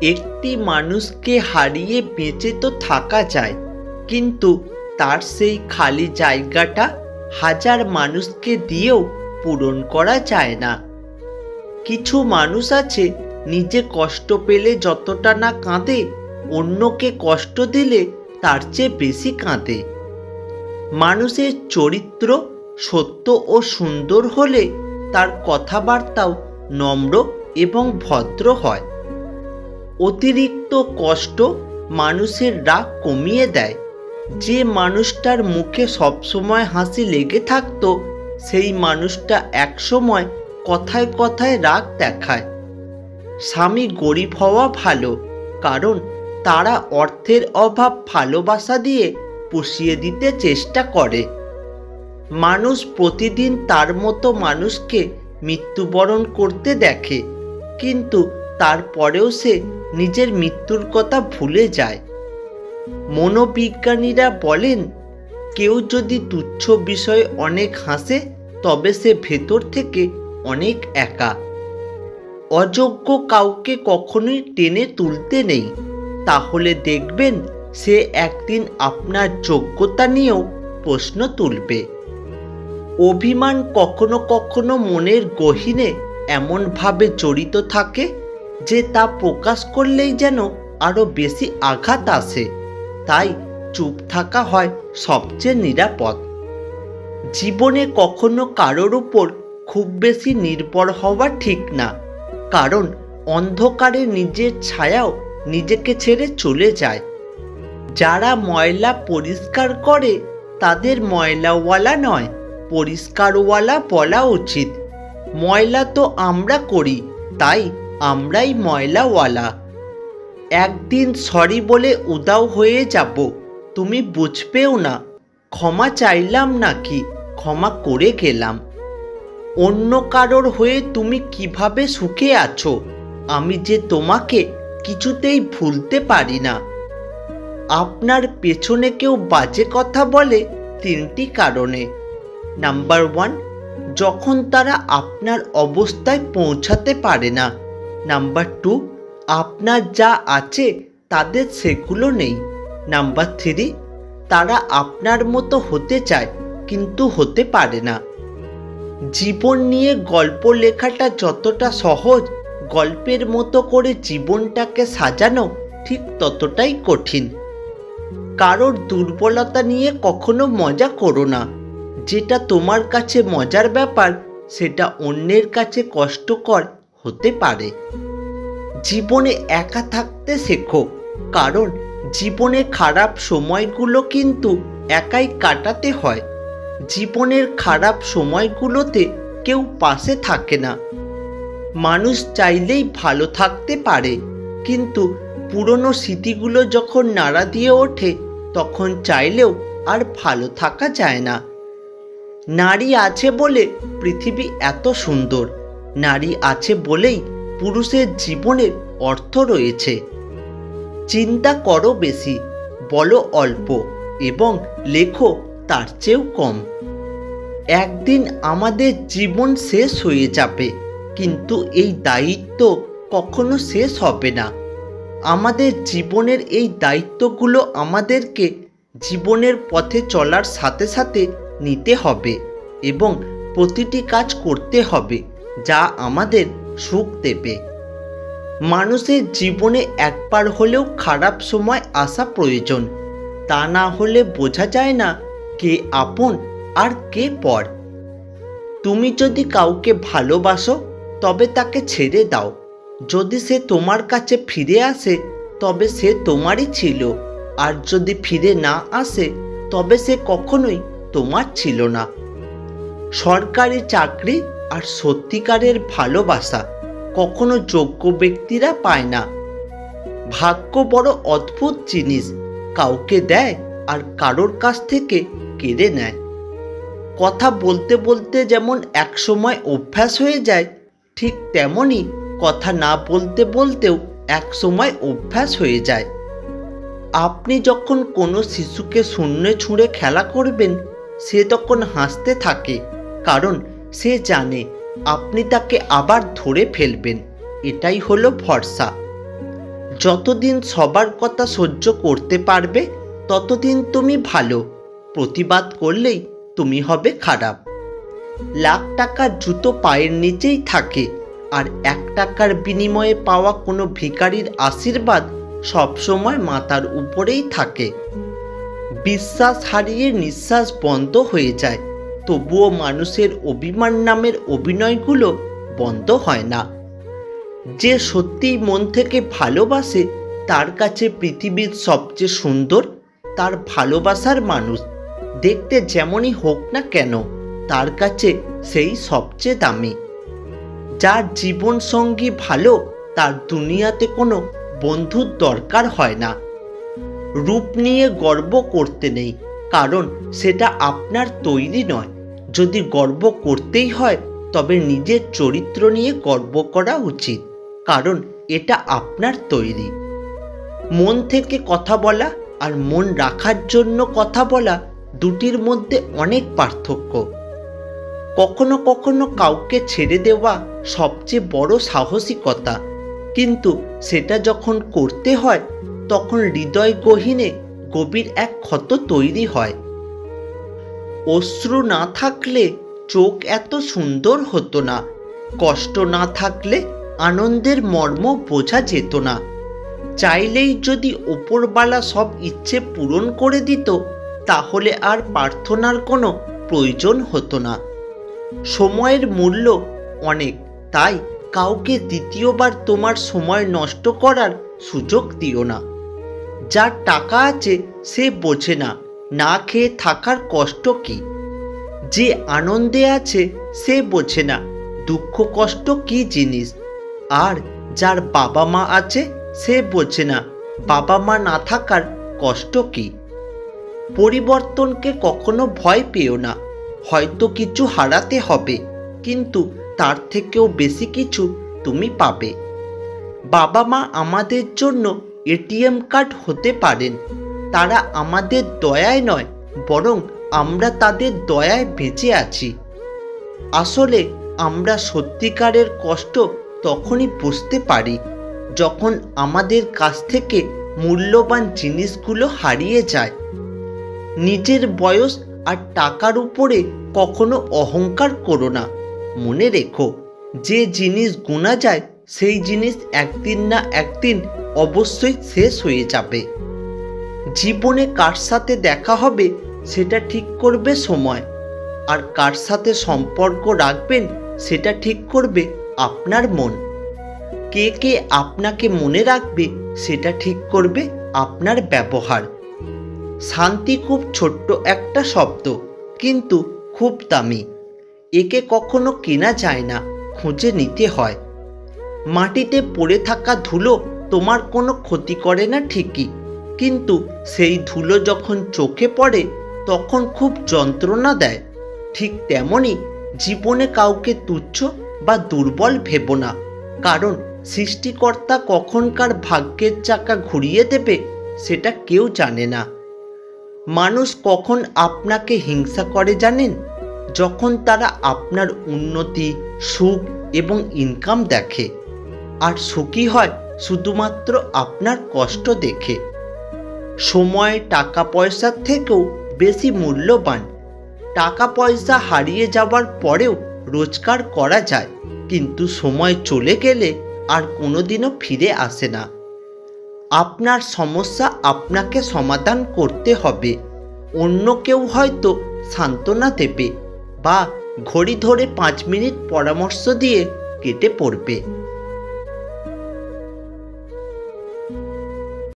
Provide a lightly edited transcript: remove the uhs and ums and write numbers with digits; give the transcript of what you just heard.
একটি মানুষকে হারিয়ে বেঁচে তো থাকা যায়, কিন্তু তার সেই খালি জায়গাটা হাজার মানুষকে দিয়েও পূরণ করা যায় না। কিছু মানুষ আছে নিজে কষ্ট পেলে যতটা না কাঁদে, অন্যকে কষ্ট দিলে তার চেয়ে বেশি কাঁদে। মানুষের চরিত্র সত্য ও সুন্দর হলে তার কথাবার্তাও নম্র এবং ভদ্র হয়। অতিরিক্ত কষ্ট মানুষের রাগ কমিয়ে দেয়। যে মানুষটার মুখে সবসময় হাসি লেগে থাকতো, সেই মানুষটা একসময় কথায় কথায় রাগ দেখায়। স্বামী গরিব হওয়া ভালো, কারণ তারা অর্থের অভাব ভালোবাসা দিয়ে পুষিয়ে দিতে চেষ্টা করে। মানুষ প্রতিদিন তার মতো মানুষকে মৃত্যুবরণ করতে দেখে, কিন্তু তারপরেও সে নিজের মৃত্যুর কথা ভুলে যায়। মনোবিজ্ঞানীরা বলেন, কেউ যদি তুচ্ছ বিষয়ে অনেক হাসে, তবে সে ভেতর থেকে অনেক একা। অযোগ্য কাউকে কখনোই টেনে তুলতে নেই, তাহলে দেখবেন সে একদিন আপনার যোগ্যতা নিয়েও প্রশ্ন তুলবে। অভিমান কখনো কখনো মনের গহীনে এমনভাবে জড়িত থাকে যে তা প্রকাশ করলেই যেন আরো বেশি আঘাত আসে। তাই চুপ থাকা হয় সবচেয়ে নিরাপদ। জীবনে কখনো কারোর উপর খুব বেশি নির্ভর হওয়া ঠিক না, কারণ অন্ধকারে নিজের ছায়াও নিজেকে ছেড়ে চলে যায়। যারা ময়লা পরিষ্কার করে তাদের ময়লাওয়ালা নয়, পরিষ্কারওয়ালা বলা উচিত। ময়লা তো আমরা করি, তাই আমরাই ময়লাওয়ালা। একদিন সরি বলে উদাও হয়ে যাব, তুমি বুঝবেও না। ক্ষমা চাইলাম নাকি ক্ষমা করে গেলাম। অন্য কারোর হয়ে তুমি কিভাবে সুখে আছো, আমি যে তোমাকে কিছুতেই ভুলতে পারি না। আপনার পেছনে কেউ বাজে কথা বলে তিনটি কারণে। নাম্বার 1, যখন তারা আপনার অবস্থায় পৌঁছাতে পারে না। নাম্বার 2, আপনার যা আছে তাদের সেগুলো নেই। নাম্বার 3, তারা আপনার মতো হতে চায় কিন্তু হতে পারে না। জীবন নিয়ে গল্প লেখাটা যতটা সহজ, গল্পের মতো করে জীবনটাকে সাজানো ঠিক ততটাই কঠিন। কারোর দুর্বলতা নিয়ে কখনো মজা করো না। যেটা তোমার কাছে মজার ব্যাপার, সেটা অন্যের কাছে কষ্টকর হতে পারে। জীবনে একা থাকতে শেখো, কারণ জীবনে খারাপ সময়গুলো কিন্তু একাই কাটাতে হয়। জীবনের খারাপ সময়গুলোতে কেউ পাশে থাকে না। মানুষ চাইলেই ভালো থাকতে পারে, কিন্তু পুরনো স্মৃতিগুলো যখন নাড়া দিয়ে ওঠে, তখন চাইলেও আর ভালো থাকা যায় না। নারী আছে বলে পৃথিবী এত সুন্দর। নারী আছে বলেই পুরুষের জীবনের অর্থ রয়েছে। চিন্তা করো বেশি, বলো অল্প, এবং লেখো তার চেয়েও কম। একদিন আমাদের জীবন শেষ হয়ে যাবে, কিন্তু এই দায়িত্ব কখনো শেষ হবে না। আমাদের জীবনের এই দায়িত্বগুলো আমাদেরকে জীবনের পথে চলার সাথে সাথে নিতে হবে, এবং প্রতিটি কাজ করতে হবে যা আমাদের সুখ দেবে। মানুষের জীবনে একবার হলেও খারাপ সময় আসা প্রয়োজন, তা না হলে বোঝা যায় না কে আপন আর কে পর। তুমি যদি কাউকে ভালোবাসো, তবে তাকে ছেড়ে দাও। যদি সে তোমার কাছে ফিরে আসে, তবে সে তোমারই ছিল, আর যদি ফিরে না আসে, তবে সে কখনোই তোমার ছিল না। সরকারি চাকরি আর সত্যিকারের ভালোবাসা কখনো যোগ্য ব্যক্তিরা পায় না। ভাগ্য বড় অদ্ভুত জিনিস, কাউকে দেয় আর কারোর কাছ থেকে কেড়ে নেয়। কথা বলতে বলতে যেমন একসময় অভ্যাস হয়ে যায়, ঠিক তেমনই কথা না বলতে বলতেও একসময় অভ্যাস হয়ে যায়। আপনি যখন কোনো শিশুকে শূন্যে ছুঁড়ে খেলা করবেন, সে তখন হাসতে থাকে, কারণ সে জানে আপনি তাকে আবার ধরে ফেলবেন। এটাই হলো ভরসা। যতদিন সবার কথা সহ্য করতে পারবে ততদিন তুমি ভালো, প্রতিবাদ করলেই তুমি হবে খারাপ। লাখ টাকার জুতো পায়ের নিচেই থাকে, আর 1 টাকার বিনিময়ে পাওয়া কোনো ভিখারির আশীর্বাদ সবসময় মাথার উপরেই থাকে। বিশ্বাস হারিয়ে নিঃশ্বাস বন্ধ হয়ে যায়, তবুও মানুষের অভিমান নামের অভিনয়গুলো বন্ধ হয় না। যে সত্যিই মন থেকে ভালোবাসে তার কাছে পৃথিবীর সবচেয়ে সুন্দর তার ভালোবাসার মানুষ, দেখতে যেমনই হোক না কেন তার কাছে সেই সবচেয়ে দামি। যার জীবন সঙ্গী ভালো তার দুনিয়াতে কোনো বন্ধুর দরকার হয় না। রূপ নিয়ে গর্ব করতে নেই, কারণ সেটা আপনার তৈরি নয়। যদি গর্ব করতেই হয় তবে নিজের চরিত্র নিয়ে গর্ব করা উচিত, কারণ এটা আপনার তৈরি। মন থেকে কথা বলা আর মন রাখার জন্য কথা বলা দুটির মধ্যে অনেক পার্থক্য। কখনো কখনো কাউকে ছেড়ে দেওয়া সবচেয়ে বড় সাহসিকতা, কিন্তু সেটা যখন করতে হয় তখন হৃদয় গহীনে গভীর এক ক্ষত তৈরি হয়। অশ্রু না থাকলে চোখ এত সুন্দর হতো না, কষ্ট না থাকলে আনন্দের মর্ম বোঝা যেত না। চাইলেই যদি ওপরওয়ালা সব ইচ্ছে পূরণ করে দিত তাহলে আর প্রার্থনার কোনো প্রয়োজন হতো না। সময়ের মূল্য অনেক, তাই কাউকে দ্বিতীয়বার তোমার সময় নষ্ট করার সুযোগ দিও না। যার টাকা আছে সে বোঝে না না খেয়ে থাকার কষ্ট কি। যে আনন্দে আছে সে বোঝে না দুঃখ কষ্ট কি জিনিস। আর যার বাবা মা আছে সে বোঝে না বাবা মা না থাকার কষ্ট কি। পরিবর্তনকে কখনো ভয় পেও না। হয়তো কিছু হারাতে হবে, কিন্তু তার থেকেও বেশি কিছু তুমি পাবে। বাবা মা আমাদের জন্য এটিএম কার্ড হতে পারেন, তারা আমাদের দয়ায় নয় বরং আমরা তাদের দয়ায় বেঁচে আছি। আসলে আমরা সত্যিকারের কষ্ট তখনই বুঝতে পারি যখন আমাদের কাছ থেকে মূল্যবান জিনিসগুলো হারিয়ে যায়। নিজের বয়স আর টাকার উপরে কখনো অহংকার করো না। মনে রেখো, যে জিনিস গোনা যায় সেই জিনিস একদিন না একদিন অবশ্যই শেষ হয়ে যাবে। জীবনে কার সাথে দেখা হবে সেটা ঠিক করবে সময়, আর কার সাথে সম্পর্ক রাখবেন সেটা ঠিক করবে আপনার মন। কে কে আপনাকে মনে রাখবে সেটা ঠিক করবে আপনার ব্যবহার। শান্তি খুব ছোট্ট একটা শব্দ, কিন্তু খুব দামি। একে কখনো কেনা যায় না, খুঁজে নিতে হয়। মাটিতে পড়ে থাকা ধুলো তোমার কোনো ক্ষতি করে না ঠিকই, কিন্তু সেই ধুলো যখন চোখে পড়ে তখন খুব যন্ত্রণা দেয়। ঠিক তেমনই জীবনে কাউকে তুচ্ছ বা দুর্বল ভেবো না, কারণ সৃষ্টিকর্তা কখনকার ভাগ্যের চাকা ঘুরিয়ে দেবে সেটা কেউ জানে না। মানুষ কখন আপনাকে হিংসা করে জানেন? যখন তারা আপনার উন্নতি, সুখ এবং ইনকাম দেখে, আর সুখী হয় শুধুমাত্র আপনার কষ্ট দেখে। সময় টাকা পয়সার থেকেও বেশি মূল্যবান। টাকা পয়সা হারিয়ে যাওয়ার পরেও রোজগার করা যায়, কিন্তু সময় চলে গেলে আর কোনোদিনও ফিরে আসে না। আপনার সমস্যা আপনাকে সমাধান করতে হবে। অন্য কেউ হয়তো সান্ত্বনা দেবে বা ঘড়ি ধরে 5 মিনিট পরামর্শ দিয়ে কেটে পড়বে।